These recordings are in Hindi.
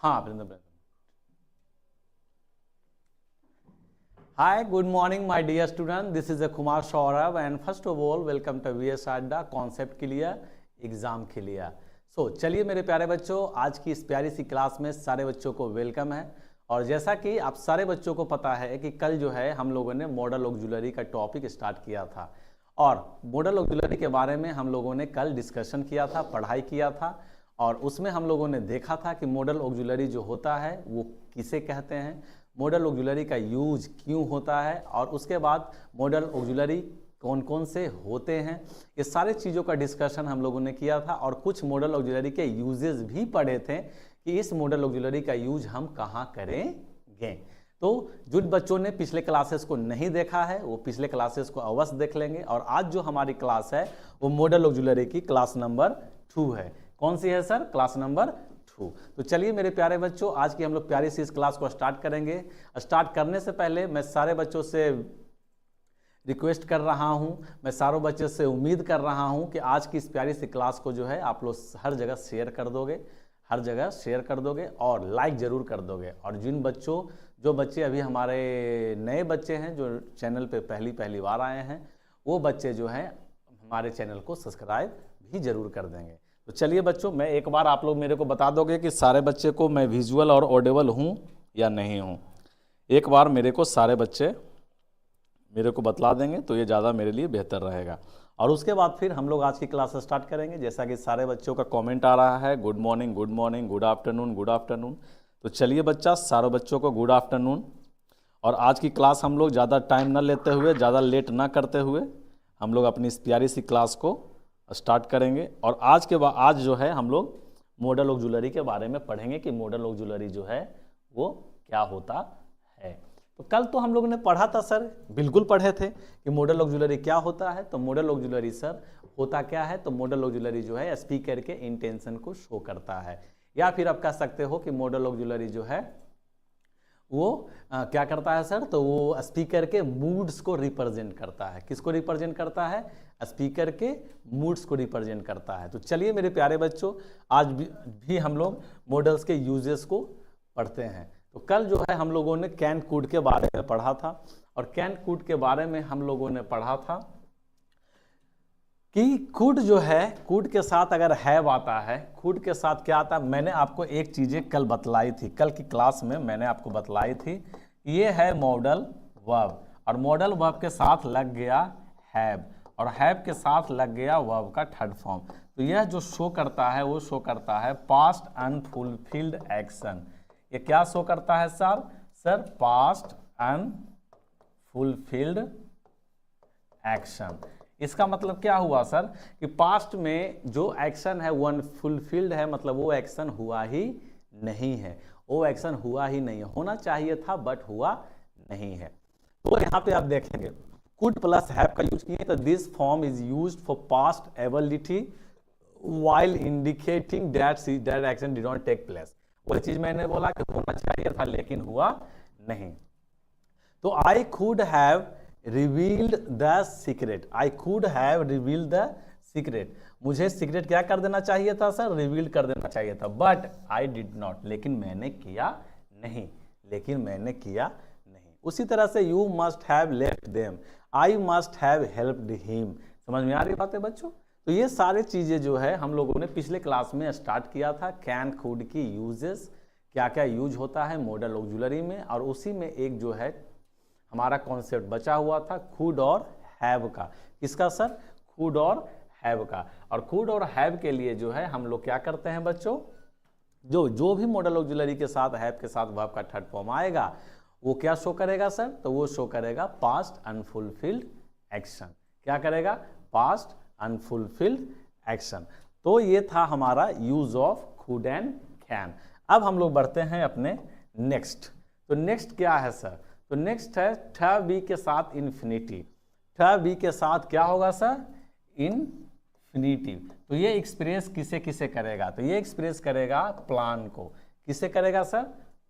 हाँ principal. Hi, good morning, my dear student. This is Kumar Saurabh, and first of all, welcome to VS Adda Concept Clear, Exam Clear. So, चलिए मेरे प्यारे बच्चों, आज की इस प्यारी सी क्लास में सारे बच्चों को वेलकम है। और जैसा कि आप सारे बच्चों को पता है कि कल जो है हम लोगों ने मॉडल ऑक्सिलरी का टॉपिक स्टार्ट किया था, और मॉडल ऑक्सिलरी के बारे में हम लोगों ने कल डिस्कशन किया था, पढ़ाई किया था, और उसमें हम लोगों ने देखा था कि मॉडल ऑक्सिलरी जो होता है वो किसे कहते हैं, मॉडल ऑक्सिलरी का यूज क्यों होता है, और उसके बाद मॉडल ऑक्सिलरी कौन कौन से होते हैं, ये सारे चीज़ों का डिस्कशन हम लोगों ने किया था। और कुछ मॉडल ऑक्सिलरी के यूजेस भी पढ़े थे कि इस मॉडल ऑक्सिलरी का यूज हम कहाँ करेंगे। तो जिन बच्चों ने पिछले क्लासेस को नहीं देखा है वो पिछले क्लासेस को अवश्य देख लेंगे। और आज जो हमारी क्लास है वो मॉडल ऑक्सिलरी की क्लास नंबर 2 है। कौन सी है सर? Class number 2। तो चलिए मेरे प्यारे बच्चों, आज की हम लोग प्यारी सी इस क्लास को स्टार्ट करेंगे। स्टार्ट करने से पहले मैं सारे बच्चों से रिक्वेस्ट कर रहा हूं, मैं सारों बच्चों से उम्मीद कर रहा हूं कि आज की इस प्यारी सी क्लास को जो है आप लोग हर जगह शेयर कर दोगे, हर जगह शेयर कर दोगे और लाइक ज़रूर कर दोगे। और जो बच्चे अभी हमारे नए बच्चे हैं जो चैनल पे पहली बार आए हैं, वो बच्चे जो हैं हमारे चैनल को सब्सक्राइब भी ज़रूर कर देंगे। तो चलिए बच्चों, मैं एक बार आप लोग मेरे को बता दोगे कि सारे बच्चे को मैं विजुअल और ऑडिबल हूँ या नहीं हूँ। एक बार मेरे को सारे बच्चे मेरे को बतला देंगे तो ये ज़्यादा मेरे लिए बेहतर रहेगा। और उसके बाद फिर हम लोग आज की क्लास स्टार्ट करेंगे। जैसा कि सारे बच्चों का कमेंट आ रहा है, good morning, good morning, good afternoon, good afternoon. तो चलिए बच्चा, सारों बच्चों को गुड आफ्टरनून। और आज की क्लास हम लोग ज़्यादा टाइम ना लेते हुए, ज़्यादा लेट ना करते हुए हम लोग अपनी इस प्यारी सी क्लास को स्टार्ट करेंगे। और आज जो है हम लोग मॉडल ऑक्सिलरी के बारे में पढ़ेंगे कि मॉडल ऑक्सिलरी जो है वो क्या होता है। तो कल तो हम लोगों ने पढ़ा था सर, बिल्कुल पढ़े थे कि मॉडल ऑक्सिलरी क्या होता है। तो मॉडल ऑक्सिलरी सर होता क्या है? तो मॉडल ऑक्सिलरी जो है स्पीकर के इंटेंशन को शो करता है, या फिर आप कह सकते हो कि मॉडल ऑक्सिलरी जो है वो क्या करता है सर? तो वो स्पीकर के मूड्स को रिप्रेजेंट करता है। किसको रिप्रेजेंट करता है? स्पीकर के मूड्स को रिप्रेजेंट करता है। तो चलिए मेरे प्यारे बच्चों, आज भी हम लोग मॉडल्स के यूजेस को पढ़ते हैं। तो कल जो है हम लोगों ने कैन कूड के बारे में पढ़ा था, और कैन कूड के बारे में हम लोगों ने पढ़ा था कि कूड जो है, कूड के साथ अगर हैव आता है, कूड के साथ क्या आता है? मैंने आपको एक चीज़ें कल बतलाई थी, कल की क्लास में मैंने आपको बतलाई थी। ये है मॉडल वर्ब, और मॉडल वर्ब के साथ लग गया हैव, और हैव के साथ लग गया वर्ब का थर्ड फॉर्म। तो यह जो शो करता है वो शो करता है पास्ट अनफुलफिल्ड एक्शन। ये क्या शो करता है sir? Sir past unfulfilled action. इसका मतलब क्या हुआ सर? कि पास्ट में जो एक्शन है वो अनफुलफिल्ड है, मतलब वो एक्शन हुआ ही नहीं है, वो एक्शन हुआ ही नहीं है। होना चाहिए था बट हुआ नहीं है। तो यहाँ पे आप देखेंगे कुड प्लस हैव का यूज किए, तो this form is used for past ability while indicating that action did not take place. वही चीज मैंने बोला कि होना चाहिए था लेकिन हुआ नहीं। तो I could have revealed the secret, I could have revealed the secret. मुझे सीक्रेट क्या कर देना चाहिए था सर? रिवील्ड कर देना चाहिए था, बट आई डिड नॉट, लेकिन मैंने किया नहीं, उसी तरह से you must have left them, I must have helped him. समझ में आ रही बात है बच्चों? तो ये सारे चीजें जो है हम लोगों ने पिछले क्लास में स्टार्ट किया था। कैन कुड की यूजेस, क्या क्या यूज होता है मॉडल ऑक्सिलरी में, और उसी में एक जो है हमारा कॉन्सेप्ट बचा हुआ था कुड और हैव का। किसका सर? कुड और हैव का। और कुड और हैव के लिए जो है हम लोग क्या करते हैं बच्चों, जो भी मॉडल ऑक्सिलरी के साथ हैव के साथ वर्ब का थर्ड फॉर्म आएगा वो क्या शो करेगा सर? तो वो शो करेगा पास्ट अनफुलफिल्ड एक्शन। क्या करेगा? Past unfulfilled action. तो ये था हमारा use of could and can. अब हम लोग बढ़ते हैं अपने नेक्स्ट। तो नेक्स्ट क्या है सर? तो नेक्स्ट है थ बी के साथ इन्फिनिटिव। थ बी के साथ क्या होगा सर? इन्फिनिटिव। तो ये एक्सप्रेस किसे किसे करेगा? तो ये एक्सप्रेस करेगा प्लान को। किसे करेगा सर?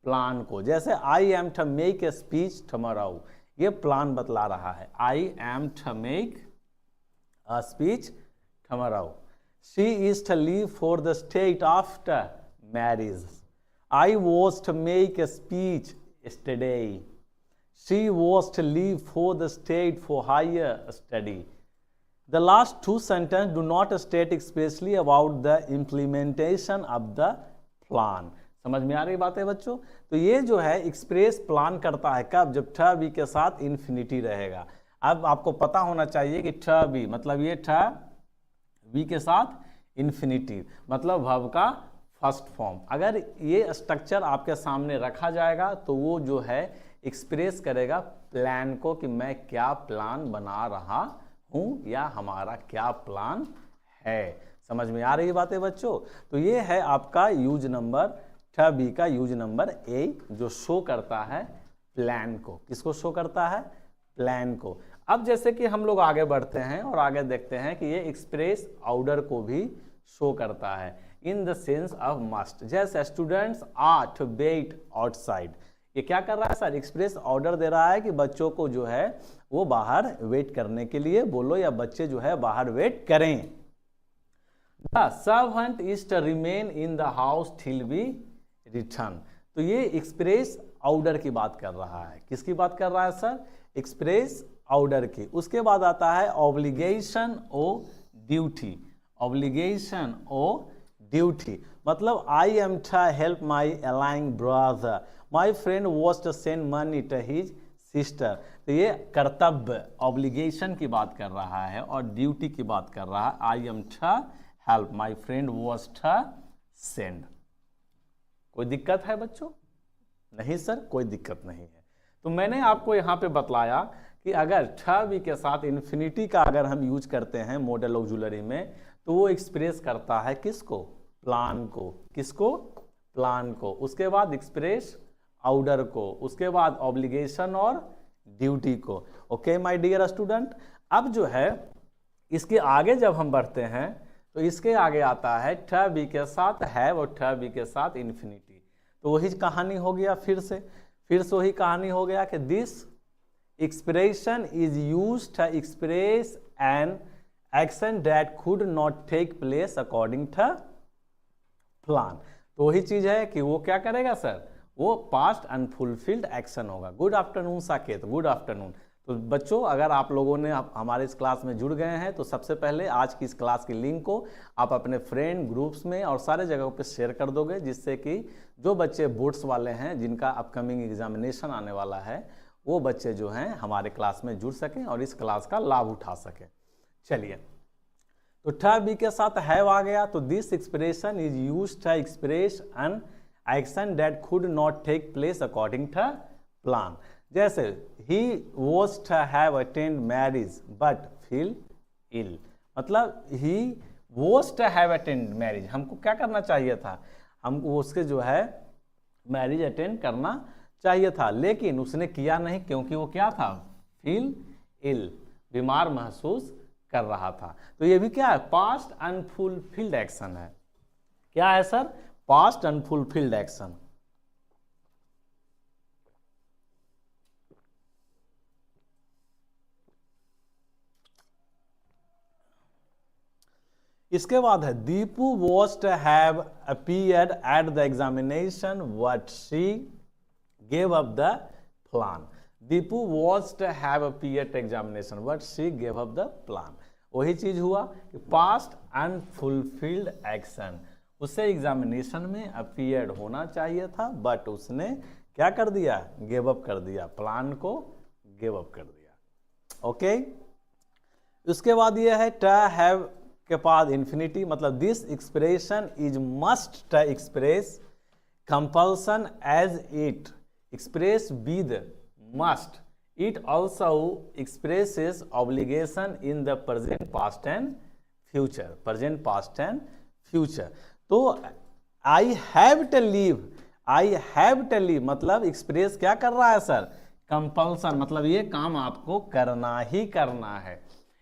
प्लान को। जैसे I am to make a speech tomorrow, ये प्लान बतला रहा है। I am to make a speech tomorrow. She is to leave for the state after marriage. I was to make a speech yesterday. She was to leave for the state for higher study. The last two sentences do not state expressly about the implementation of the plan. समझ में आ रही बात है बच्चों? तो ये जो है एक्सप्रेस प्लान करता है कब? जब ठ बी के साथ इन्फिनिटी रहेगा। अब आपको पता होना चाहिए कि ठ बी मतलब ये ठ बी के साथ इन्फिनिटी मतलब वर्ब का फर्स्ट फॉर्म। अगर ये स्ट्रक्चर आपके सामने रखा जाएगा तो वो जो है एक्सप्रेस करेगा प्लान को कि मैं क्या प्लान बना रहा हूँ या हमारा क्या प्लान है। समझ में आ रही बातें बच्चों? तो ये है आपका यूज नंबर ठ बी का यूज नंबर ए जो शो करता है प्लान को। किसको शो करता है? प्लान को। अब जैसे कि हम लोग आगे बढ़ते हैं और आगे देखते हैं कि ये एक्सप्रेस ऑर्डर को भी शो करता है in the sense of must. जैसे students are to wait outside, ये क्या कर रहा है सर? एक्सप्रेस ऑर्डर दे रहा है कि बच्चों को जो है वो बाहर वेट करने के लिए बोलो या बच्चे जो है बाहर वेट करें। The servant is to remain in the house till we return. तो ये एक्सप्रेस ऑर्डर की बात कर रहा है। किसकी बात कर रहा है सर? एक्सप्रेस ऑर्डर की। उसके बाद आता है obligation or duty. Obligation or duty मतलब I am to help my ailing brother, my friend was to send money to his sister. तो ये कर्तव्य ऑब्लिगेशन की बात कर रहा है और ड्यूटी की बात कर रहा है। I am to help my friend was to send. कोई दिक्कत है बच्चों? नहीं सर, कोई दिक्कत नहीं है। तो मैंने आपको यहाँ पे बतलाया कि अगर ठ बी के साथ इन्फिनिटी का अगर हम यूज करते हैं मॉडल ऑक्सिलरी में तो वो एक्सप्रेस करता है किसको? प्लान को। किसको? प्लान को। उसके बाद एक्सप्रेस ऑर्डर को, उसके बाद ऑब्लिगेशन और ड्यूटी को। ओके माय डियर स्टूडेंट, अब जो है इसके आगे जब हम बढ़ते हैं तो इसके आगे आता है ठ बी के साथ हैव और ठ बी के साथ इन्फिनिटी। तो वही कहानी हो गया फिर से वही कहानी हो गया कि this expression is used to express an action that could not take place according to plan. तो वही चीज है कि वो क्या करेगा सर? वो पास्ट अनफुलफिल्ड एक्शन होगा। Good afternoon Saket, good afternoon. तो बच्चों अगर आप लोगों ने हमारे इस क्लास में जुड़ गए हैं तो सबसे पहले आज की इस क्लास की लिंक को आप अपने फ्रेंड ग्रुप्स में और सारे जगहों पे शेयर कर दोगे, जिससे कि जो बच्चे बोर्ड्स वाले हैं जिनका अपकमिंग एग्जामिनेशन आने वाला है वो बच्चे जो हैं हमारे क्लास में जुड़ सकें और इस क्लास का लाभ उठा सकें। चलिए, तो ठ बी के साथ हैव आ गया तो this expression is used to express an action that could not take place according to plan. जैसे he was to have attend marriage but feel ill, मतलब he was to have attend marriage, हमको क्या करना चाहिए था? हमको उसके जो है मैरिज अटेंड करना चाहिए था, लेकिन उसने किया नहीं क्योंकि वो क्या था? फील इल, बीमार महसूस कर रहा था। तो ये भी क्या है? पास्ट अनफुलफिल्ड एक्शन है। क्या है सर? Past unfulfilled action. इसके बाद है Deepu was to have appeared at the examination but she gave up the plan। Deepu was to have appeared at examination but she gave up the plan। वही चीज हुआ कि पास्ट अनफुलफिल्ड एक्शन, उसे एग्जामिनेशन में अपीयर्ड होना चाहिए था बट उसने क्या कर दिया? गिव अप कर दिया, प्लान को गिव अप कर दिया। ओके, उसके बाद ये है ट हैव के बाद इन्फिनिटी मतलब this expression is must to express compulsion as it express with must. It also expresses obligation in the present past and future. Present past and future. तो I have to leave, I have to leave मतलब एक्सप्रेस क्या कर रहा है सर? कंपल्सन मतलब ये काम आपको करना ही करना है,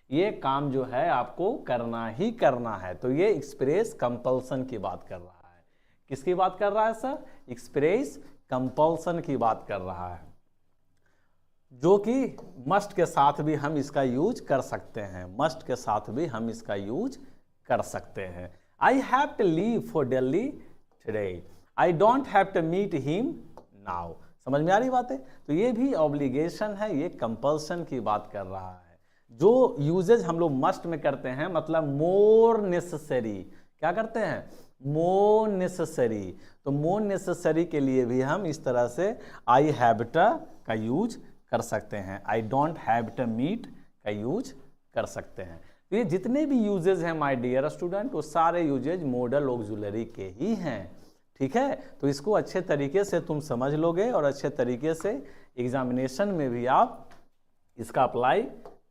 ये काम जो है आपको करना ही करना है। तो ये एक्सप्रेस कंपल्सन की बात कर रहा है। किसकी बात कर रहा है सर? एक्सप्रेस कंपल्सन की बात कर रहा है, जो कि मस्ट के साथ भी हम इसका यूज कर सकते हैं। मस्ट के साथ भी हम इसका यूज कर सकते हैं। I have to leave for Delhi today. I don't have to meet him now. समझ में आ रही बात है? तो ये भी ऑब्लिगेशन है, ये कंपल्सन की बात कर रहा है। जो यूजेज हम लोग मस्ट में करते हैं, मतलब मोर नेसेसरी, क्या करते हैं? मोर नेसेसरी। तो मोर नेसेसरी के लिए भी हम इस तरह से आई हैव टू का यूज कर सकते हैं, I don't have to meet का यूज कर सकते हैं। तो ये जितने भी यूजेज हैं माय डियर स्टूडेंट, वो सारे यूजेज मॉडल ऑक्सिलरी के ही हैं। ठीक है, तो इसको अच्छे तरीके से तुम समझ लोगे और अच्छे तरीके से एग्जामिनेशन में भी आप इसका अप्लाई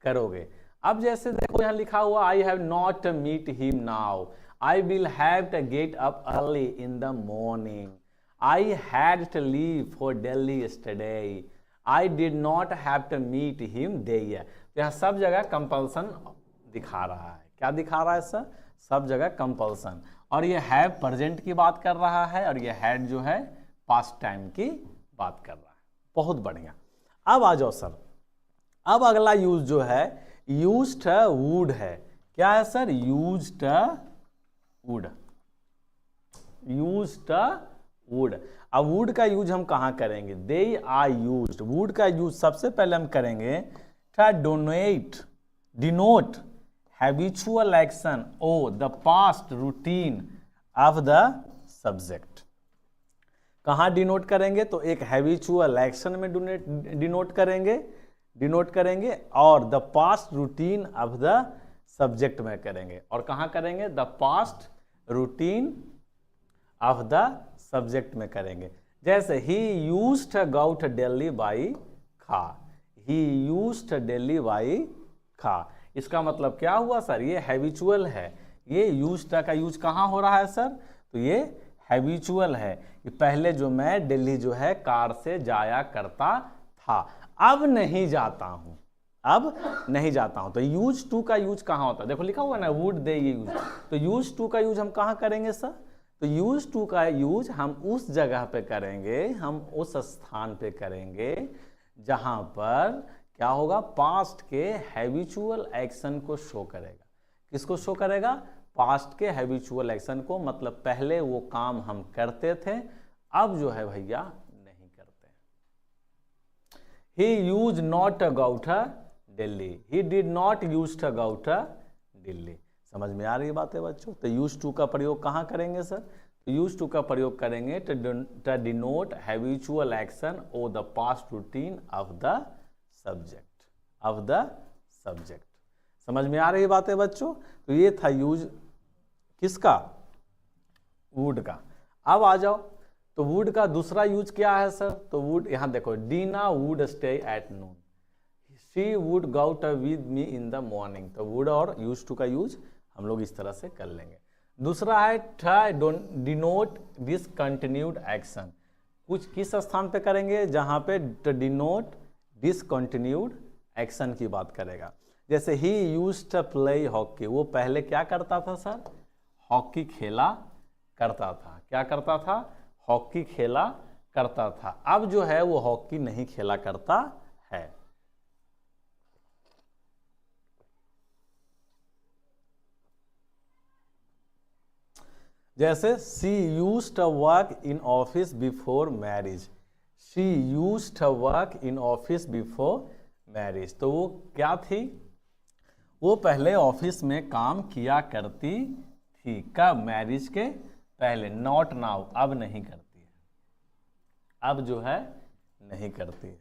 करोगे। अब जैसे देखो यहाँ लिखा हुआ I have not meet him now, I will have to get up early in the morning, I had to leave for Delhi yesterday, I did not have to meet him there. तो यहाँ सब जगह कंपल्सन दिखा रहा है। क्या दिखा रहा है सर? सब जगह कंपल्सन। और ये हैव प्रेजेंट की बात कर रहा है और ये हैड जो है पास्ट टाइम की बात कर रहा है। बहुत बढ़िया। अब आ जाओ सर, अब अगला यूज जो है यूज्ड वुड है। क्या है sir? Used would, used would. अब वुड का यूज हम कहाँ करेंगे? They are used. वुड का यूज सबसे पहले हम करेंगे denote habitual action or the past routine of the subject। कहाँ डिनोट करेंगे? तो एक हैबिचुअल एक्शन में डिनोट करेंगे और the past routine of the subject में करेंगे। और कहाँ करेंगे? The past routine of the subject में करेंगे। जैसे he used to go to Delhi by car, he used to Delhi by car. इसका मतलब क्या हुआ सर? ये हैबिचुअल है। ये यूज्ड का यूज कहाँ हो रहा है सर? तो ये हैबिचुअल है कि पहले जो मैं दिल्ली जो है कार से जाया करता था, अब नहीं जाता हूं, अब नहीं जाता हूं। तो यूज टू का यूज कहाँ होता है? देखो लिखा हुआ ना वुड दे, ये यूज। तो यूज टू का यूज हम कहाँ करेंगे सर? तो यूज टू का यूज हम उस जगह पे करेंगे, हम उस स्थान पे करेंगे जहां पर क्या होगा? पास्ट के हैबिचुअल एक्शन को शो करेगा। किसको शो करेगा? पास्ट के हैबिचुअल एक्शन को, मतलब पहले वो काम हम करते थे, अब जो है भैया नहीं करते। He use not to go to Delhi, he did not use to go to Delhi. समझ में आ रही बात है बच्चों? तो यूज टू का प्रयोग कहाँ करेंगे सर? तो यूज टू का प्रयोग करेंगे टू डिनोट हैबिचुअल एक्शन और the past routine of the subject. समझ में आ रही बात है बच्चों? तो ये था यूज किसका? वुड का। अब आ जाओ, तो वुड का दूसरा यूज क्या है सर? तो वुड यहां देखो, Dina would stay at noon, she would go out with me in the morning. तो वुड और यूज टू का यूज हम लोग इस तरह से कर लेंगे। दूसरा है डिनोट डिसकंटिन्यूड एक्शन। कुछ किस स्थान पे करेंगे? जहां पे डिनोट डिसकंटिन्यूड एक्शन की बात करेगा। जैसे he used to play hockey, वो पहले क्या करता था सर? हॉकी खेला करता था। क्या करता था? हॉकी खेला करता था। अब जो है वो हॉकी नहीं खेला करता है। जैसे she used to work in office before marriage, she used to work in office before marriage. तो वो क्या थी? वो पहले ऑफिस में काम किया करती थी। कब? मैरिज के पहले। नॉट नाउ, अब नहीं करती है, अब जो है नहीं करती है।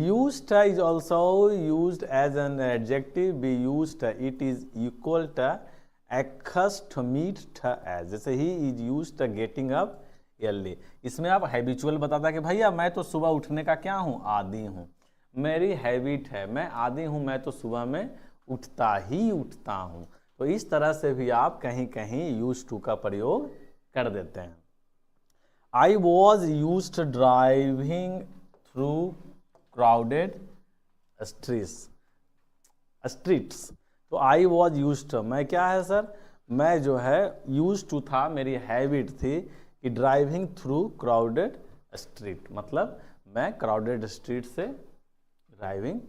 Used is also used as an adjective, be used it is equal to accustomed as. जैसे he is used getting up early, इसमें आप हैबिचुअल बताता है कि भैया मैं तो सुबह उठने का क्या हूँ? आदी हूँ, मेरी हैबिट है, मैं आदी हूँ, मैं तो सुबह में उठता ही उठता हूँ। तो इस तरह से भी आप कहीं कहीं यूज टू का प्रयोग कर देते हैं। I was use to driving through crowded streets. तो आई वॉज यूज टू, मैं क्या है सर? मैं जो है यूज टू था, मेरी हैबिट थी कि ड्राइविंग थ्रू क्राउडेड स्ट्रीट, मतलब मैं क्राउडेड स्ट्रीट से ड्राइविंग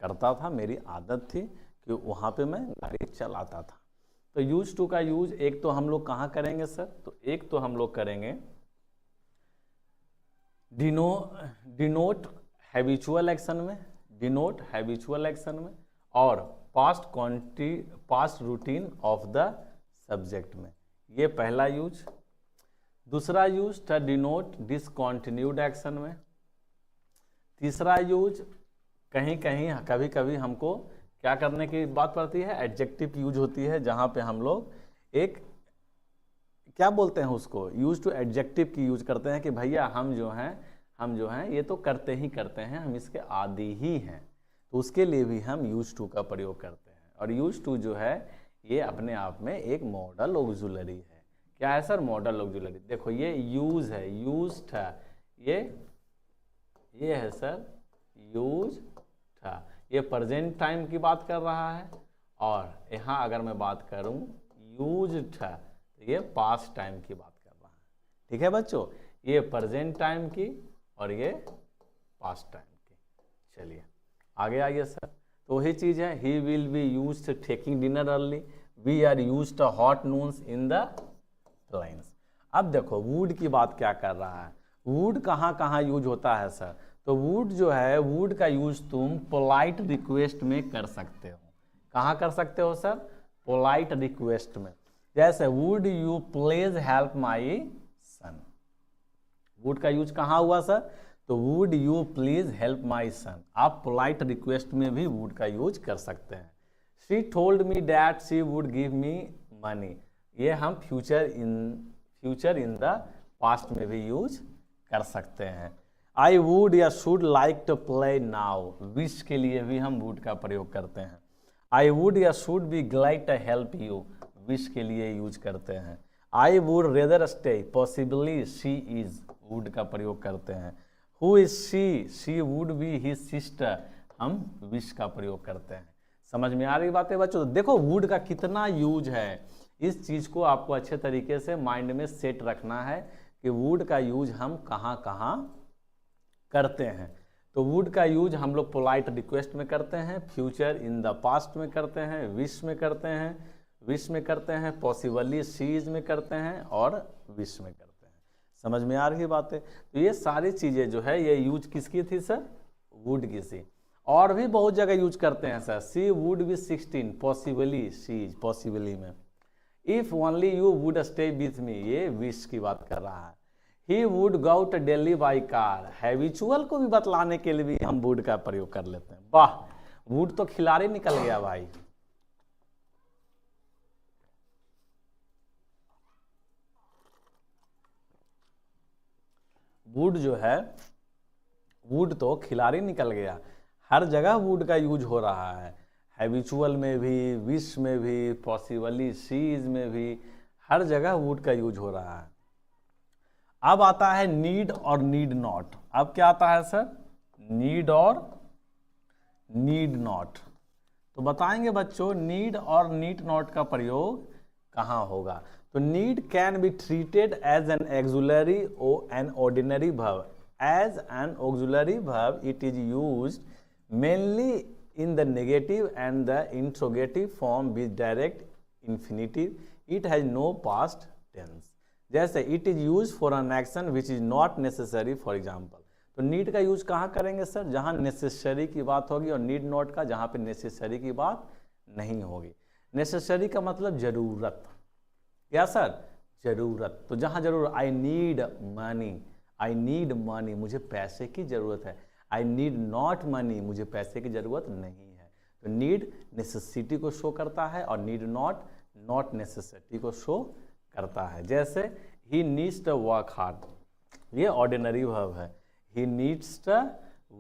करता था, मेरी आदत थी कि वहाँ पे मैं गाड़ी चलाता था। तो यूज टू का यूज एक तो हम लोग कहाँ करेंगे सर? तो एक तो हम लोग करेंगे डिनोट हैबिचुअल एक्शन में, डिनोट हैबिचुअल एक्शन में, और past routine of the subject में। ये पहला यूज। दूसरा यूज था डिनोट डिसकंटिन्यूड एक्शन में। तीसरा यूज कहीं कहीं कभी कभी हमको क्या करने की बात पड़ती है, एडजेक्टिव की यूज होती है, जहाँ पे हम लोग एक क्या बोलते हैं उसको, यूज टू एडजेक्टिव की यूज करते हैं कि भैया हम जो हैं ये तो करते ही करते हैं, हम इसके आदी ही हैं, तो उसके लिए भी हम यूज टू का प्रयोग करते हैं। और यूज टू जो है ये अपने आप में एक मॉडल ऑक्सिलरी है। क्या है सर? Model auxiliary. देखो ये यूज है, यूज था, ये है सर यूज था, ये प्रेजेंट टाइम की बात कर रहा है। और यहाँ अगर मैं बात करूँ यूज था, तो ये पास्ट टाइम की बात कर रहा है। ठीक है बच्चों, ये प्रेजेंट टाइम की और ये पास्ट टाइम की। चलिए आगे आइए सर। तो वही चीज़ है, he will be use taking dinner early, we are use to hot noons in the plains. अब देखो वुड की बात क्या कर रहा है, वुड कहाँ कहाँ यूज होता है सर? तो वुड जो है, वुड का यूज तुम पोलाइट रिक्वेस्ट में कर सकते हो। कहाँ कर सकते हो सर? पोलाइट रिक्वेस्ट में। जैसे would you please help my son, would का यूज कहाँ हुआ सर? तो would you please help my son, आप पोलाइट रिक्वेस्ट में भी वुड का यूज कर सकते हैं। She told me that she would give me money, ये हम फ्यूचर इन द पास्ट में भी यूज कर सकते हैं। आई वुड या should like to play now, wish के लिए भी हम वुड का प्रयोग करते हैं। आई वुड या should be glad to help you, wish के लिए यूज करते हैं। I would rather stay, possibly she is, would का प्रयोग करते हैं। Who is she would be his sister, हम विश का प्रयोग करते हैं। समझ में आ रही बातें बच्चों? देखो वुड का कितना यूज है, इस चीज को आपको अच्छे तरीके से माइंड में सेट रखना है कि वुड का यूज हम कहाँ कहाँ करते हैं। तो वुड का यूज हम लोग पोलाइट रिक्वेस्ट में करते हैं, फ्यूचर इन द पास्ट में करते हैं, विश में करते हैं, पॉसिबली सीज में करते हैं और विश में करते हैं। समझ में आ रही बातें? तो ये सारी चीज़ें जो है ये यूज किसकी थी सर? वुड की सी। और भी बहुत जगह यूज करते हैं sir, she would be 16, possibly she's, possibly में। If only you would stay with me, ये विश की बात कर रहा है। He would go to Delhi by car, habitual को भी बतलाने के लिए भी हम वुड का प्रयोग कर लेते हैं। वाह, वुड तो खिलाड़ी निकल गया भाई। वुड जो है, वुड तो खिलाड़ी निकल गया, हर जगह वुड का यूज हो रहा है, हैबिचुअल में भी, विश में भी, पॉसिबली सीज में भी, हर जगह वुड का यूज हो रहा है। अब आता है नीड और नीड नॉट। अब क्या आता है सर? नीड और नीड नॉट। तो बताएंगे बच्चों नीड और नीड नॉट का प्रयोग कहाँ होगा। तो need can be treated as an auxiliary और an ordinary verb. As an auxiliary verb it is used mainly in the negative and the interrogative form with direct infinitive. It has no past tense. जैसे it is used for an action which is not necessary, for example. तो need का यूज कहाँ करेंगे सर? जहाँ necessary की बात होगी, और need not का जहाँ पे necessary की बात नहीं होगी। necessary का मतलब जरूरत, क्या सर? जरूरत। तो जहाँ जरूरत, I need money, I need money, मुझे पैसे की जरूरत है। आई नीड नॉट मनी, मुझे पैसे की जरूरत नहीं है। तो नीड नेसेसिटी को शो करता है और नीड नॉट नेसेसिटी को शो करता है। जैसे he needs to work hard, ये ऑर्डिनरी वर्ब है। He needs to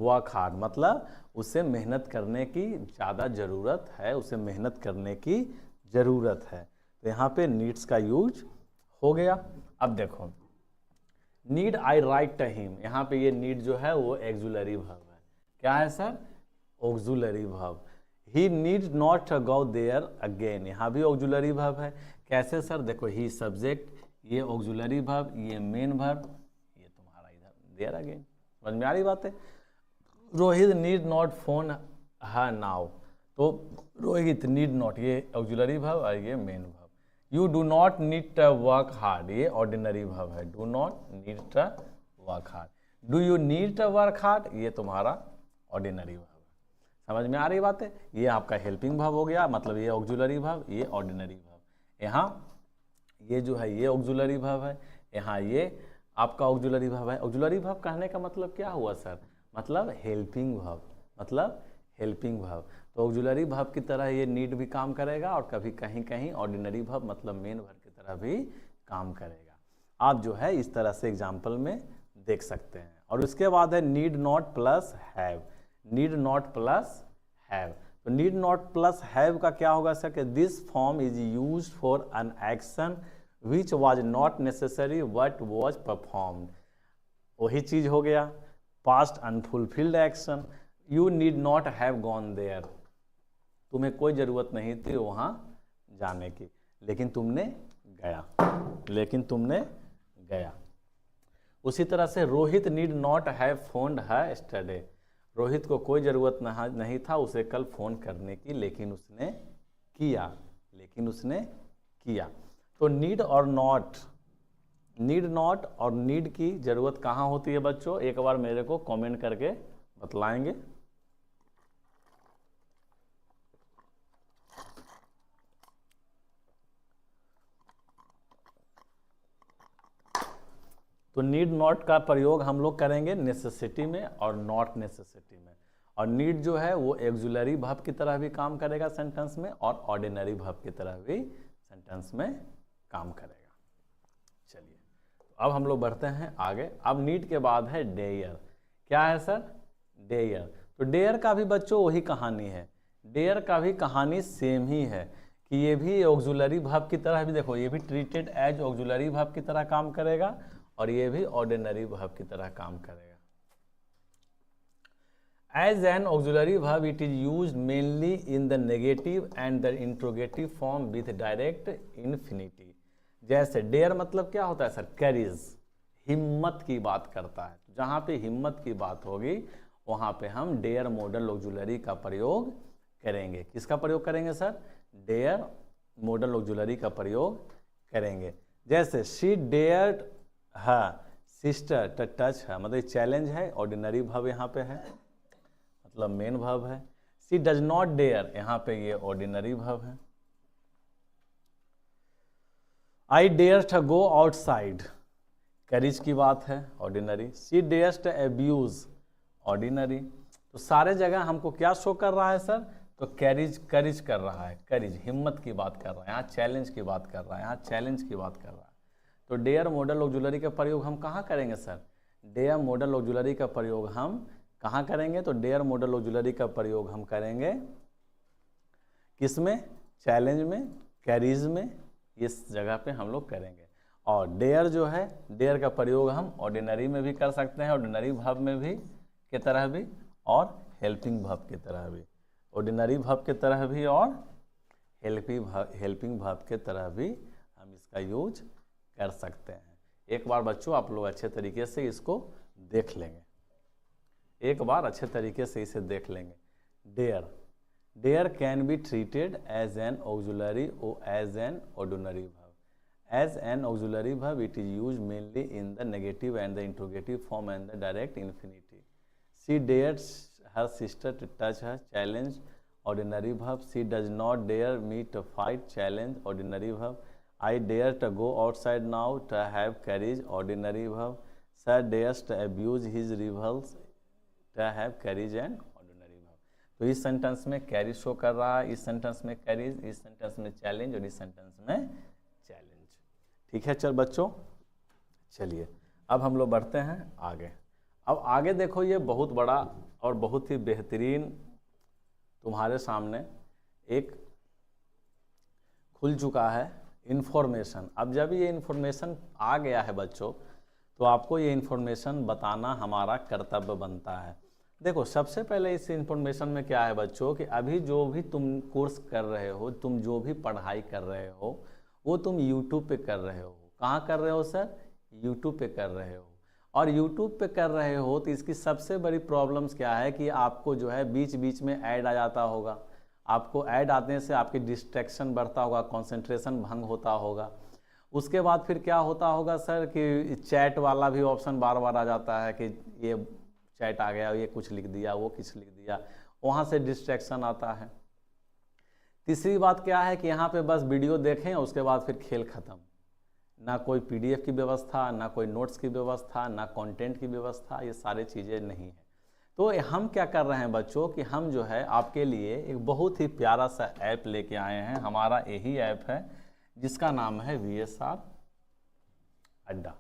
work hard मतलब उसे मेहनत करने की ज़्यादा ज़रूरत है, उसे मेहनत करने की ज़रूरत है। तो यहाँ पे नीड्स का यूज हो गया। अब देखो need I write to him, यहाँ पे ये नीड जो है वो ऑक्सिलरी वर्ब है। क्या है sir? Auxiliary verb. He need not to go there again, यहाँ भी ऑक्सिलरी वर्ब है। कैसे सर? देखो ही सब्जेक्ट, ये ऑक्सिलरी वर्ब, ये मेन वर्ब, ये तुम्हारा इधर देयर अगेन। समझ में आ रही बात है? Rohit need not phone her now, तो रोहित नीड नॉट, ये ऑक्सिलरी वर्ब और ये main verb. You do not need to work hard, ये ऑर्डिनरी वर्ब है। Do not need to work hard. Do you need to work hard, ये तुम्हारा ऑर्डिनरी वर्ब है। समझ में आ रही बात है? ये आपका हेल्पिंग वर्ब हो गया, मतलब ये ऑक्सिलरी वर्ब, ये ऑर्डिनरी वर्ब। यहाँ ये जो है ये ऑक्सिलरी वर्ब है, यहाँ ये आपका ऑक्सिलरी वर्ब है। ऑक्सिलरी वर्ब कहने का मतलब क्या हुआ सर? मतलब हेल्पिंग वर्ब, मतलब हेल्पिंग वर्ब। तो ऑक्सिलरी वर्ब की तरह ये नीड भी काम करेगा और कभी कहीं कहीं ऑर्डिनरी वर्ब मतलब मेन वर्ब की तरह भी काम करेगा। आप जो है इस तरह से एग्जाम्पल में देख सकते हैं। और उसके बाद है need not plus have. Need not plus have, तो नीड नॉट प्लस हैव का क्या होगा सर? कि this form is used for an action which was not necessary but was performed. वही चीज हो गया, past unfulfilled action. You need not have gone there, तुम्हें कोई ज़रूरत नहीं थी वहाँ जाने की, लेकिन तुमने गया, लेकिन तुमने गया। उसी तरह से Rohit need not have found her yesterday. Rohit को कोई ज़रूरत नहीं था उसे कल फ़ोन करने की, लेकिन उसने किया, लेकिन उसने किया। तो नीड और नॉट, नीड नॉट और नीड की ज़रूरत कहाँ होती है बच्चों? एक बार मेरे को कमेंट करके बतलाएंगे। तो नीड नॉट का प्रयोग हम लोग करेंगे नेसेसिटी में और नॉट नेसेसिटी में। और नीड जो है वो ऑक्सिलरी वर्ब की तरह भी काम करेगा सेंटेंस में और ऑर्डिनरी वर्ब की तरह भी सेंटेंस में काम करेगा। चलिए तो अब हम लोग बढ़ते हैं आगे। अब नीड के बाद है डेयर। क्या है सर? डेयर। तो डेयर का भी बच्चों वही कहानी है, डेयर का भी कहानी सेम ही है कि ये भी ऑक्सिलरी वर्ब की तरह भी, देखो ये भी ट्रीटेड एज ऑक्सिलरी वर्ब की तरह काम करेगा और ये भी ऑर्डिनरी वर्ब की तरह काम करेगा। As an auxiliary verb it is used mainly in the negative and the interrogative form with direct infinitive. जैसे डेयर मतलब क्या होता है सर? करेज, हिम्मत की बात करता है। जहाँ पे हिम्मत की बात होगी वहाँ पे हम डेयर मॉडल ऑक्सिलरी का प्रयोग करेंगे। किसका प्रयोग करेंगे सर? डेयर मॉडल ऑक्सिलरी का प्रयोग करेंगे। जैसे शी डेयर्ड हाँ सिस्टर टू टच है, मतलब चैलेंज है, ऑर्डिनरी वर्ब यहाँ पे है, मतलब मेन वर्ब है। शी डज नॉट डेयर, यहाँ पे ये ऑर्डिनरी वर्ब है। I dare to go outside, courage की बात है, ordinary. She dares to abuse, ordinary. तो सारे जगह हमको क्या शो कर रहा है सर? तो करेज, करेज कर रहा है, करेज हिम्मत की बात कर रहा है, यहाँ चैलेंज की बात कर रहा है, यहाँ चैलेंज की बात कर रहा है। तो डेयर मॉडल ऑक्सिलरी का प्रयोग हम कहाँ करेंगे सर? डेयर मॉडल ऑक्सिलरी का प्रयोग हम कहाँ करेंगे? तो डेयर मॉडल ऑक्सिलरी का प्रयोग हम करेंगे किसमें? चैलेंज में, करेज में, इस जगह पे हम लोग करेंगे। और डेयर जो है, डेयर का प्रयोग हम ऑर्डिनरी में भी कर सकते हैं, ऑर्डिनरी वर्ब में भी की तरह भी और हेल्पिंग वर्ब की तरह भी, ऑर्डिनरी वर्ब की तरह भी और हेल्पिंग वर्ब की तरह भी हम इसका यूज कर सकते हैं। एक बार बच्चों आप लोग अच्छे तरीके से इसको देख लेंगे, एक बार अच्छे तरीके से इसे देख लेंगे। Dare, dare can be treated as an auxiliary और as an ordinary verb. As an auxiliary verb it is use mainly in the negative and the interrogative form and the direct infinity. She dares her sister to touch her, challenge, ordinary verb. She does not dare me to fight, challenge, ordinary verb. I dare to go outside now to have courage, ordinary verb. Sir dares to abuse his rivals to have courage and ordinary verb. तो इस सेंटेंस में कैरेज शो कर रहा है, इस सेंटेंस में कैरेज, इस सेंटेंस में चैलेंज और इस सेंटेंस में चैलेंज। ठीक है चल बच्चों, चलिए अब हम लोग बढ़ते हैं आगे। अब आगे देखो ये बहुत बड़ा और बहुत ही बेहतरीन तुम्हारे सामने एक खुल चुका है इन्फॉर्मेशन। अब जब ये इन्फॉर्मेशन आ गया है बच्चों तो आपको ये इन्फॉर्मेशन बताना हमारा कर्तव्य बनता है। देखो सबसे पहले इस इन्फॉर्मेशन में क्या है बच्चों कि अभी जो भी तुम कोर्स कर रहे हो, तुम जो भी पढ़ाई कर रहे हो वो तुम यूट्यूब पे कर रहे हो। कहाँ कर रहे हो सर? यूट्यूब पे कर रहे हो। और यूट्यूब पे कर रहे हो तो इसकी सबसे बड़ी प्रॉब्लम्स क्या है कि आपको जो है बीच बीच में ऐड आ जाता होगा, आपको ऐड आने से आपकी डिस्ट्रैक्शन बढ़ता होगा, कंसंट्रेशन भंग होता होगा। उसके बाद फिर क्या होता होगा सर कि चैट वाला भी ऑप्शन बार बार आ जाता है कि ये चैट आ गया, ये कुछ लिख दिया, वो कुछ लिख दिया, वहाँ से डिस्ट्रैक्शन आता है। तीसरी बात क्या है कि यहाँ पे बस वीडियो देखें, उसके बाद फिर खेल ख़त्म। ना कोई पीडीएफ की व्यवस्था, ना कोई नोट्स की व्यवस्था, ना कंटेंट की व्यवस्था, ये सारी चीज़ें नहीं है। तो हम क्या कर रहे हैं बच्चों कि हम जो है आपके लिए एक बहुत ही प्यारा सा ऐप लेके आए हैं। हमारा यही ऐप है जिसका नाम है VSR अड्डा।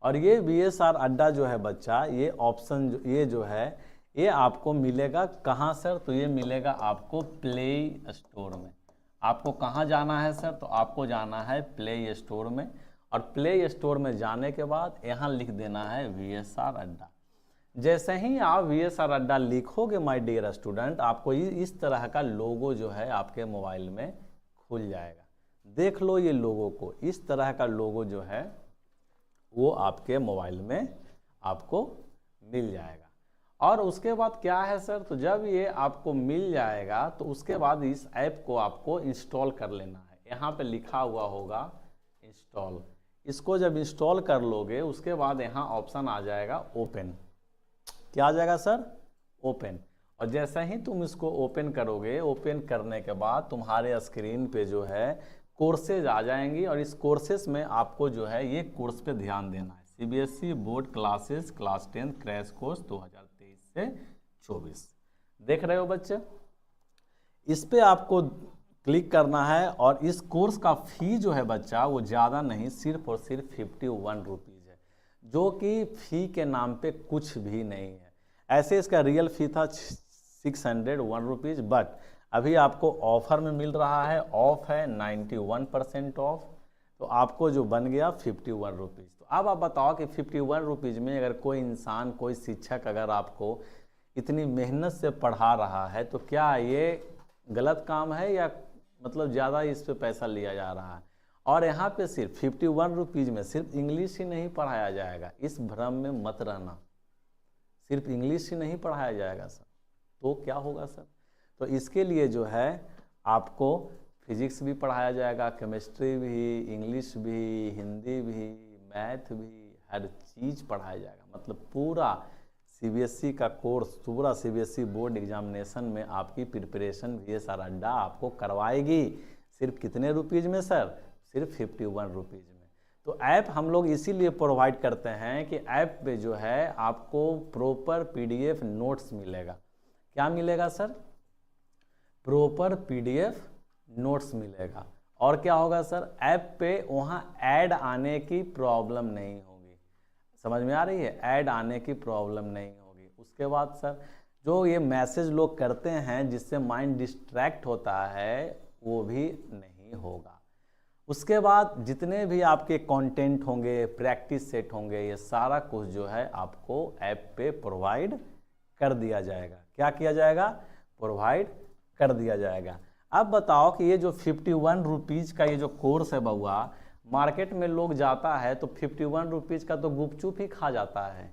और ये VSR अड्डा जो है बच्चा, ये ऑप्शन ये जो है ये आपको मिलेगा कहाँ सर? तो ये मिलेगा आपको प्ले स्टोर में। आपको कहाँ जाना है सर? तो आपको जाना है प्ले स्टोर में, और प्ले स्टोर में जाने के बाद यहाँ लिख देना है VSR अड्डा। जैसे ही आप VSR अड्डा लिखोगे माय डियर स्टूडेंट, आपको इस तरह का लोगो जो है आपके मोबाइल में खुल जाएगा। देख लो ये लोगो को, इस तरह का लोगो जो है वो आपके मोबाइल में आपको मिल जाएगा। और उसके बाद क्या है सर? तो जब ये आपको मिल जाएगा तो उसके बाद इस ऐप को आपको इंस्टॉल कर लेना है। यहाँ पे लिखा हुआ होगा इंस्टॉल। इसको जब इंस्टॉल कर लोगे उसके बाद यहाँ ऑप्शन आ जाएगा ओपन। क्या आ जाएगा सर? ओपन। और जैसे ही तुम इसको ओपन करोगे, ओपन करने के बाद तुम्हारे स्क्रीन पे जो है कोर्सेज आ जाएंगी, और इस कोर्सेज में आपको जो है ये कोर्स पे ध्यान देना है। CBSE board classes class 10 crash course 2023 से 24 देख रहे हो बच्चे। इस पे आपको क्लिक करना है, और इस कोर्स का फी जो है बच्चा वो ज़्यादा नहीं, सिर्फ और सिर्फ 51 रुपीज़ है, जो कि फ़ी के नाम पे कुछ भी नहीं है। ऐसे इसका रियल फ़ी था 601 रुपीज़, बट अभी आपको ऑफ़र में मिल रहा है। ऑफ है 91% ऑफ, तो आपको जो बन गया 51 रुपीज़। तो अब आप बताओ कि 51 रुपीज़ में अगर कोई इंसान, कोई शिक्षक अगर आपको इतनी मेहनत से पढ़ा रहा है, तो क्या ये गलत काम है या मतलब ज़्यादा इस पे पैसा लिया जा रहा है? और यहाँ पे सिर्फ 51 रुपीज़ में सिर्फ इंग्लिश ही नहीं पढ़ाया जाएगा, इस भ्रम में मत रहना। सिर्फ इंग्लिश ही नहीं पढ़ाया जाएगा सर, तो क्या होगा सर? तो इसके लिए जो है आपको फिजिक्स भी पढ़ाया जाएगा, केमिस्ट्री भी, इंग्लिश भी, हिंदी भी, मैथ भी, हर चीज़ पढ़ाया जाएगा। मतलब पूरा CBSE का कोर्स, पूरा CBSE बोर्ड एग्जामिनेशन में आपकी प्रिपरेशन VSR अड्डा आपको करवाएगी। सिर्फ कितने रुपीज़ में सर? सिर्फ 51 रुपीज़ में। तो ऐप हम लोग इसीलिए प्रोवाइड करते हैं कि ऐप पे जो है आपको प्रॉपर PDF नोट्स मिलेगा। क्या मिलेगा सर? प्रॉपर PDF नोट्स मिलेगा। और क्या होगा सर? ऐप पे वहाँ ऐड आने की प्रॉब्लम नहीं होगी। समझ में आ रही है? ऐड आने की प्रॉब्लम नहीं होगी। उसके बाद सर जो ये मैसेज लोग करते हैं जिससे माइंड डिस्ट्रैक्ट होता है, वो भी नहीं होगा। उसके बाद जितने भी आपके कंटेंट होंगे, प्रैक्टिस सेट होंगे, ये सारा कुछ जो है आपको ऐप पे प्रोवाइड कर दिया जाएगा। क्या किया जाएगा? प्रोवाइड कर दिया जाएगा। अब बताओ कि ये जो 51 रुपीज़ का ये जो कोर्स है बउआ, मार्केट में लोग जाता है तो 51 रुपीज़ का तो गुपचुप ही खा जाता है,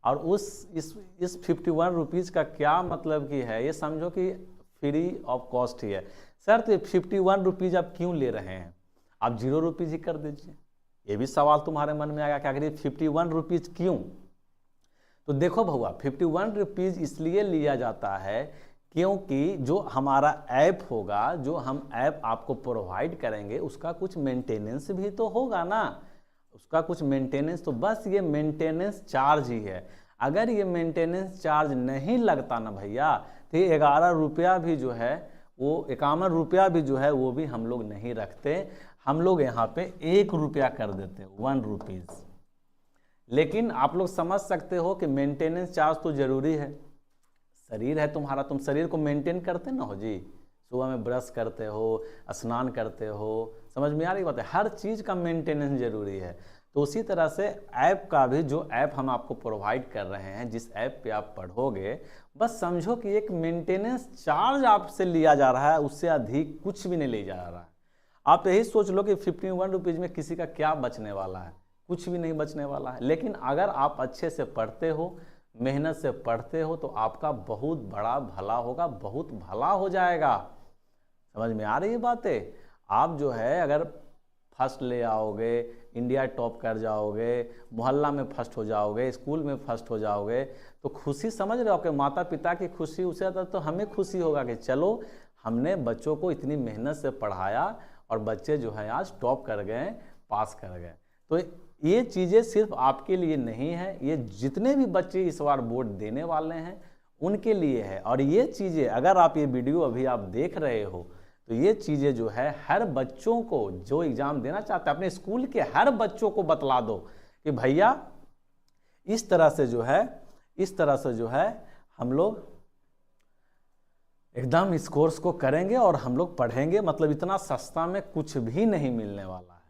और इस 51 रुपीज़ का क्या मतलब कि है? ये समझो कि फ्री ऑफ कॉस्ट ही है। सर तो 51 रुपीज़ आप क्यों ले रहे हैं? आप 0 रुपीज़ ही कर दीजिए। ये भी सवाल तुम्हारे मन में आएगा कि आखिर 51 रुपीज़ क्यों? तो देखो भैया, 51 रुपीज़ इसलिए लिया जाता है क्योंकि जो हमारा ऐप होगा, जो हम ऐप आपको प्रोवाइड करेंगे, उसका कुछ मेंटेनेंस भी तो होगा ना। उसका कुछ मेंटेनेंस, तो बस ये मेंटेनेंस चार्ज ही है। अगर ये मेंटेनेंस चार्ज नहीं लगता ना भैया, तो ये 11 रुपया भी जो है, वो 51 रुपया भी जो है वो भी हम लोग नहीं रखते। हम लोग यहाँ पे 1 रुपया कर देते, 1 रुपीज़। लेकिन आप लोग समझ सकते हो कि मेंटेनेंस चार्ज तो ज़रूरी है। शरीर है तुम्हारा, तुम शरीर को मेंटेन करते ना हो जी। सुबह में ब्रश करते हो, स्नान करते हो, समझ में आ रही बात है? हर चीज़ का मेंटेनेंस ज़रूरी है। तो उसी तरह से ऐप का भी, जो ऐप हम आपको प्रोवाइड कर रहे हैं, जिस ऐप पे आप पढ़ोगे, बस समझो कि एक मेंटेनेंस चार्ज आपसे लिया जा रहा है, उससे अधिक कुछ भी नहीं लिया जा रहा है। आप यही सोच लो कि 51 रुपीज़ में किसी का क्या बचने वाला है? कुछ भी नहीं बचने वाला है। लेकिन अगर आप अच्छे से पढ़ते हो, मेहनत से पढ़ते हो, तो आपका बहुत बड़ा भला होगा, बहुत भला हो जाएगा। समझ में आ रही है बातें? आप जो है अगर फर्स्ट ले आओगे, इंडिया टॉप कर जाओगे, मोहल्ला में फर्स्ट हो जाओगे, स्कूल में फर्स्ट हो जाओगे, तो खुशी समझ रहे हो, आपके माता पिता की खुशी उससे ज़्यादा तो हमें खुशी होगा कि चलो हमने बच्चों को इतनी मेहनत से पढ़ाया और बच्चे जो है आज टॉप कर गए, पास कर गए। तो ये चीज़ें सिर्फ आपके लिए नहीं है, ये जितने भी बच्चे इस बार बोर्ड देने वाले हैं उनके लिए है। और ये चीज़ें अगर आप ये वीडियो अभी आप देख रहे हो तो ये चीज़ें जो है हर बच्चों को जो एग्ज़ाम देना चाहता है अपने स्कूल के हर बच्चों को बतला दो कि भैया इस तरह से जो है हम लोग एकदम इस कोर्स को करेंगे और हम लोग पढ़ेंगे, मतलब इतना सस्ता में कुछ भी नहीं मिलने वाला है।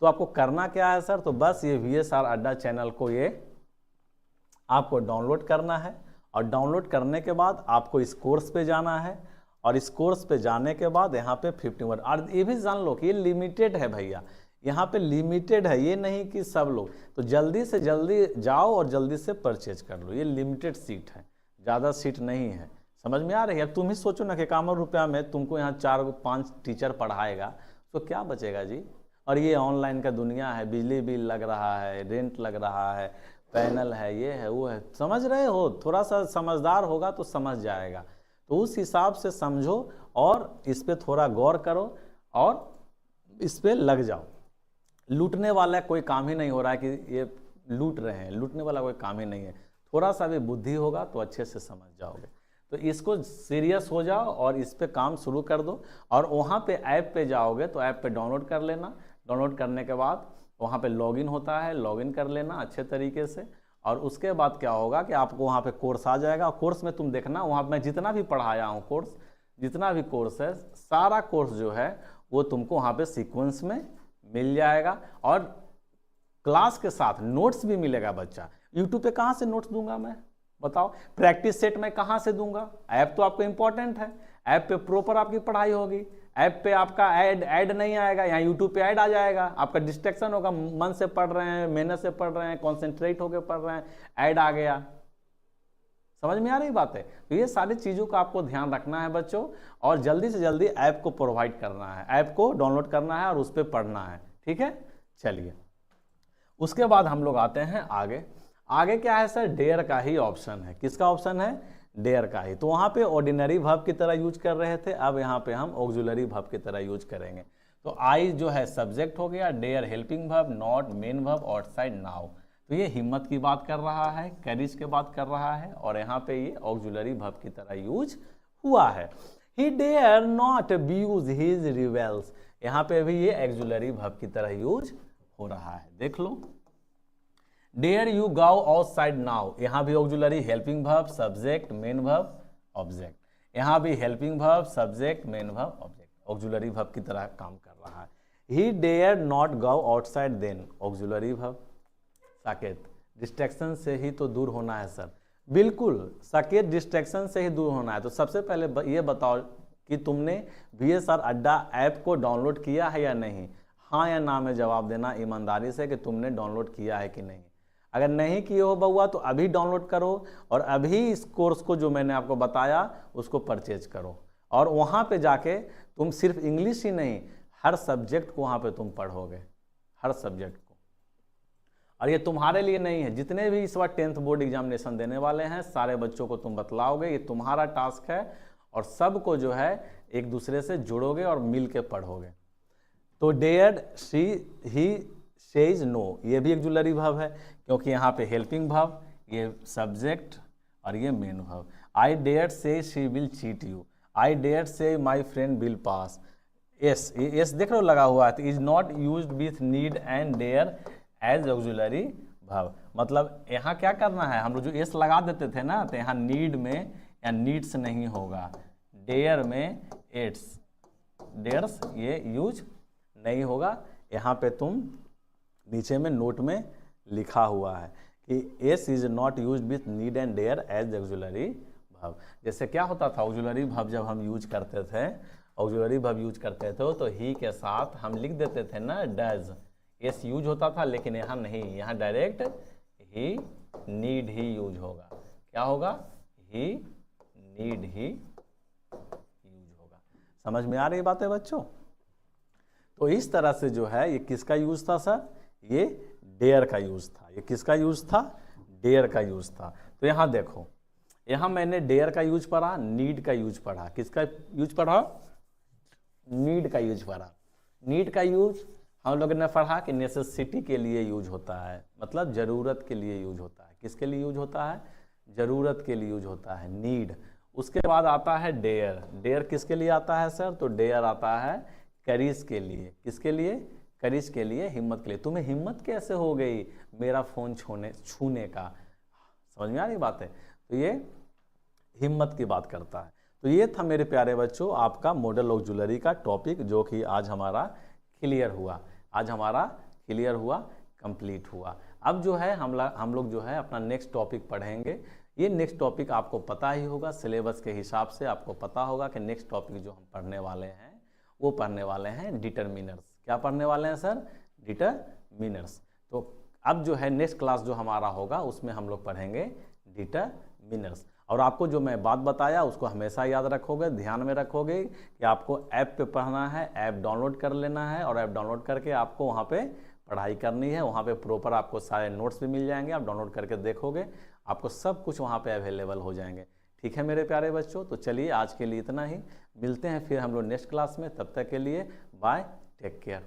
तो आपको करना क्या है सर, तो बस ये VSR अड्डा चैनल को ये आपको डाउनलोड करना है और डाउनलोड करने के बाद आपको इस कोर्स पे जाना है और इस कोर्स पे जाने के बाद यहाँ पे 51 और ये भी जान लो कि ये लिमिटेड है भैया, यहाँ पे लिमिटेड है, ये नहीं कि सब लोग। तो जल्दी से जल्दी जाओ और जल्दी से परचेज कर लो, ये लिमिटेड सीट है, ज़्यादा सीट नहीं है। समझ में आ रही है? अब तुम ही सोचो ना कि 51 रुपया में तुमको यहाँ 4-5 टीचर पढ़ाएगा तो क्या बचेगा जी। और ये ऑनलाइन का दुनिया है, बिजली बिल लग रहा है, रेंट लग रहा है, पैनल है, ये है वो है, समझ रहे हो? थोड़ा सा समझदार होगा तो समझ जाएगा। तो उस हिसाब से समझो और इस पर थोड़ा गौर करो और इस पर लग जाओ। लूटने वाला कोई काम ही नहीं हो रहा है कि ये लूट रहे हैं, लूटने वाला कोई काम ही नहीं है। थोड़ा सा भी बुद्धि होगा तो अच्छे से समझ जाओगे। तो इसको सीरियस हो जाओ और इस पे काम शुरू कर दो। और वहाँ पे ऐप पे जाओगे तो ऐप पे डाउनलोड कर लेना, डाउनलोड करने के बाद वहाँ पे लॉगिन होता है, लॉगिन कर लेना अच्छे तरीके से। और उसके बाद क्या होगा कि आपको वहाँ पे कोर्स आ जाएगा। कोर्स में तुम देखना, वहाँ मैं जितना भी पढ़ाया हूँ कोर्स, जितना भी कोर्स है, सारा कोर्स जो है वो तुमको वहाँ पे सीक्वेंस में मिल जाएगा और क्लास के साथ नोट्स भी मिलेगा। बच्चा यूट्यूब पे कहाँ से नोट्स दूंगा मैं, बताओ? प्रैक्टिस सेट मैं कहाँ से दूंगा? ऐप तो आपको इंपॉर्टेंट है, ऐप पे प्रॉपर आपकी पढ़ाई होगी। ऐप पे आपका ऐड नहीं आएगा, यहाँ यूट्यूब पे ऐड आ जाएगा, आपका डिस्ट्रैक्शन होगा, मन से पढ़ रहे हैं, मेहनत से पढ़ रहे हैं, कॉन्सेंट्रेट होकर पढ़ रहे हैं, ऐड आ गया। समझ में आ रही बात है? तो ये सारी चीज़ों का आपको ध्यान रखना है बच्चों, और जल्दी से जल्दी ऐप को प्रोवाइड करना है, ऐप को डाउनलोड करना है और उस पर पढ़ना है। ठीक है, चलिए उसके बाद हम लोग आते हैं आगे। आगे क्या है सर? डेयर का ही ऑप्शन है। किसका ऑप्शन है? डेयर का ही। तो वहाँ पे ऑर्डिनरी वर्ब की तरह यूज कर रहे थे, अब यहाँ पे हम ऑक्सिलरी वर्ब की तरह यूज करेंगे। तो आई जो है सब्जेक्ट हो गया, dare helping verb, not main verb, outside now. तो ये हिम्मत की बात कर रहा है, करेज की बात कर रहा है, और यहाँ पे ये ऑक्सिलरी वर्ब की तरह यूज हुआ है। He dare not abuse his rivals, यहाँ पे भी ये ऑक्सिलरी वर्ब की तरह यूज हो रहा है। देख लो, dare you go outside now, यहाँ भी auxiliary helping verb, subject, main verb, object. यहाँ भी helping verb, subject, main verb, object, auxiliary verb की तरह काम कर रहा है। He dare not go outside then, auxiliary verb. Saket, distraction से ही तो दूर होना है सर। बिल्कुल साकेत, डिस्ट्रैक्शन से ही दूर होना है। तो सबसे पहले ये बताओ कि तुमने VSR अड्डा ऐप को डाउनलोड किया है या नहीं? हाँ या ना में जवाब देना ईमानदारी से कि तुमने डाउनलोड किया है कि नहीं। अगर नहीं किए हो बउआ तो अभी डाउनलोड करो और अभी इस कोर्स को जो मैंने आपको बताया उसको परचेज करो, और वहाँ पे जाके तुम सिर्फ इंग्लिश ही नहीं, हर सब्जेक्ट को वहाँ पे तुम पढ़ोगे, हर सब्जेक्ट को। और ये तुम्हारे लिए नहीं है, जितने भी इस बार 10th बोर्ड एग्जामिनेशन देने वाले हैं सारे बच्चों को तुम बतलाओगे, ये तुम्हारा टास्क है, और सबको जो है एक दूसरे से जुड़ोगे और मिल के पढ़ोगे। तो dared, she, he, says, no, ये भी ऑक्सिलरी वर्ब है क्योंकि यहाँ पे हेल्पिंग वर्ब, ये सब्जेक्ट और ये main verb. I dare say she will cheat you, I dare say my friend will pass. S, S देख लो लगा हुआ है, is not used with need and dare as auxiliary verb. मतलब यहाँ क्या करना है, हम लोग जो एस लगा देते थे ना, तो यहाँ नीड में या नीड्स नहीं होगा, डेयर में एड्स, डेयर्स ये यूज नहीं होगा। यहाँ पे तुम नीचे में नोट में लिखा हुआ है कि S is not use with need and dare as auxiliary verb. जैसे क्या होता था ऑक्सिलरी वर्ब जब हम यूज करते थे, ऑक्सिलरी वर्ब यूज करते थे तो ही के साथ हम लिख देते थे ना डज, एस यूज होता था, लेकिन यहाँ नहीं, यहाँ डायरेक्ट ही, नीड ही यूज होगा। क्या होगा? ही, नीड ही यूज होगा। समझ में आ रही बात है बच्चों? तो इस तरह से जो है ये किसका यूज था सर, ये डेयर का यूज था। ये किसका यूज था, डेयर का यूज था। तो यहाँ देखो, यहाँ मैंने डेयर का यूज पढ़ा, नीड का यूज पढ़ा। किसका यूज पढ़ा, नीड का यूज पढ़ा। नीड का यूज हम लोगों ने पढ़ा कि नेसेसिटी के लिए यूज होता है, मतलब ज़रूरत के लिए यूज होता है। किसके लिए यूज होता है, ज़रूरत के लिए यूज होता है, नीड। उसके बाद आता है डेयर। डेयर किसके लिए आता है सर, तो डेयर आता है करीज के लिए। किसके लिए, करीज के लिए, हिम्मत के लिए। तुम्हें हिम्मत कैसे हो गई मेरा फ़ोन छूने का, समझ में आ रही बात है। तो ये हिम्मत की बात करता है। तो ये था मेरे प्यारे बच्चों आपका मॉडल ऑक्सिलरी का टॉपिक, जो कि आज हमारा क्लियर हुआ, आज हमारा क्लियर हुआ, कंप्लीट हुआ। अब जो है हम लोग जो है अपना नेक्स्ट टॉपिक पढ़ेंगे। ये नेक्स्ट टॉपिक आपको पता ही होगा, सिलेबस के हिसाब से आपको पता होगा कि नेक्स्ट टॉपिक जो हम पढ़ने वाले हैं वो पढ़ने वाले हैं डिटरमिनर्स। क्या पढ़ने वाले हैं सर, डिटरमिनर्स। तो अब जो है नेक्स्ट क्लास जो हमारा होगा उसमें हम लोग पढ़ेंगे डिटरमिनर्स। और आपको जो मैं बात बताया उसको हमेशा याद रखोगे, ध्यान में रखोगे कि आपको ऐप पे पढ़ना है, ऐप डाउनलोड कर लेना है और ऐप डाउनलोड करके आपको वहाँ पे पढ़ाई करनी है। वहाँ पे प्रॉपर आपको सारे नोट्स भी मिल जाएंगे, आप डाउनलोड करके देखोगे आपको सब कुछ वहाँ पे अवेलेबल हो जाएंगे। ठीक है मेरे प्यारे बच्चों, तो चलिए आज के लिए इतना ही, मिलते हैं फिर हम लोग नेक्स्ट क्लास में। तब तक के लिए बाय, टेक केयर।